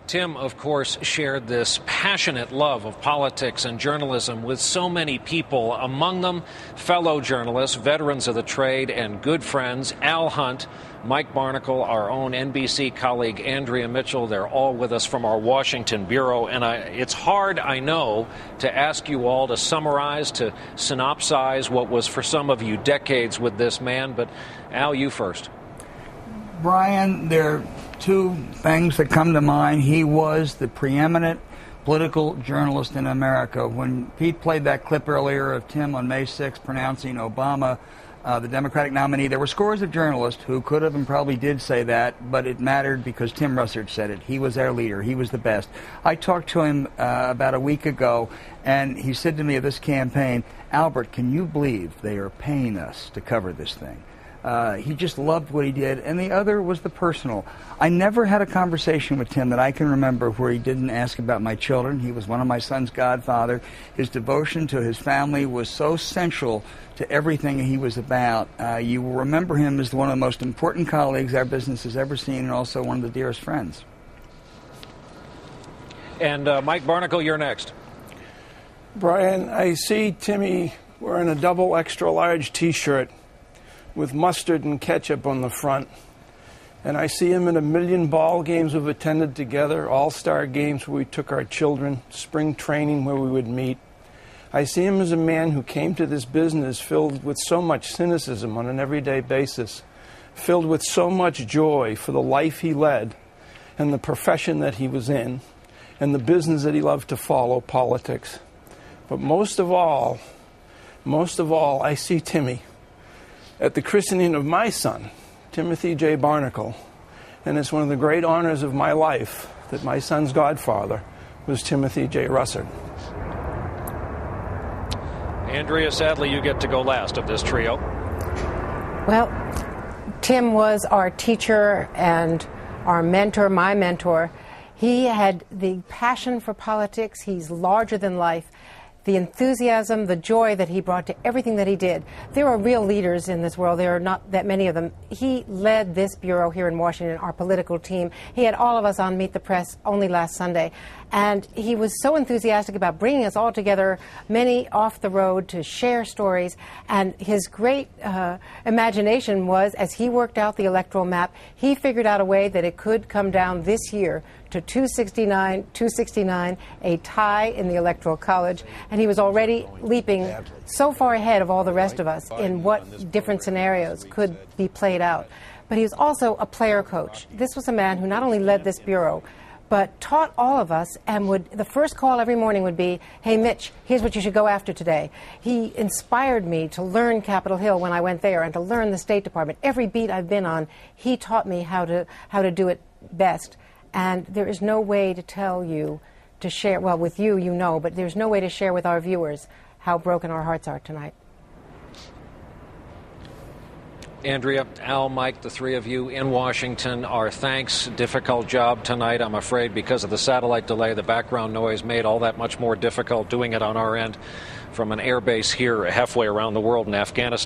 Tim, of course, shared this passionate love of politics and journalism with so many people, among them fellow journalists, veterans of the trade, and good friends. Al Hunt, Mike Barnicle, our own NBC colleague Andrea Mitchell. They're all with us from our Washington bureau. And it's hard, I know, to ask you all to summarize, to synopsize what was for some of you decades with this man. But Al, you first. Brian, there are two things that come to mind. He was the preeminent political journalist in America. When Pete played that clip earlier of Tim on May 6th pronouncing Obama the Democratic nominee, there were scores of journalists who could have and probably did say that, but it mattered because Tim Russert said it. He was our leader. He was the best. I talked to him about a week ago, and he said to me of this campaign, Albert, can you believe they are paying us to cover this thing? He just loved what he did. And the other was the personal. I never had a conversation with Tim that I can remember where he didn't ask about my children. He was one of my son's godfather. His devotion to his family was so central to everything he was about. You will remember him as one of the most important colleagues our business has ever seen, and also one of the dearest friends. And Mike Barnicle, you're next. Brian, I see Timmy wearing a double extra large T-shirt with mustard and ketchup on the front. And I see him in 1 million ball games we've attended together, all-star games where we took our children, spring training where we would meet. I see him as a man who came to this business filled with so much cynicism on an everyday basis, filled with so much joy for the life he led and the profession that he was in and the business that he loved to follow, politics. But most of all, I see Timmy at the christening of my son, Timothy J. Barnicle. And it's one of the great honors of my life that my son's godfather was Timothy J. Russert. Andrea, sadly, you get to go last of this trio. Well, Tim was our teacher and our mentor, my mentor. He had the passion for politics. He's larger than life. The enthusiasm, the joy that he brought to everything that he did. There are real leaders in this world. There are not that many of them. He led this bureau here in Washington, our political team. He had all of us on Meet the Press only last Sunday. And he was so enthusiastic about bringing us all together, many off the road, to share stories. And his great imagination was, as he worked out the electoral map, he figured out a way that it could come down this year to 269, a tie in the Electoral College. And he was already leaping so far ahead of all the rest of us in what different scenarios could be played out. But he was also a player coach. This was a man who not only led this bureau, but taught all of us, and the first call every morning would be, hey, Mitch, here's what you should go after today. He inspired me to learn Capitol Hill when I went there and to learn the State Department. Every beat I've been on, he taught me how to do it best. And there is no way to tell you, to share, well, with you, you know, but there's no way to share with our viewers how broken our hearts are tonight. Andrea, Al, Mike, the three of you in Washington, our thanks. Difficult job tonight, I'm afraid, because of the satellite delay. The background noise made all that much more difficult doing it on our end from an airbase here halfway around the world in Afghanistan.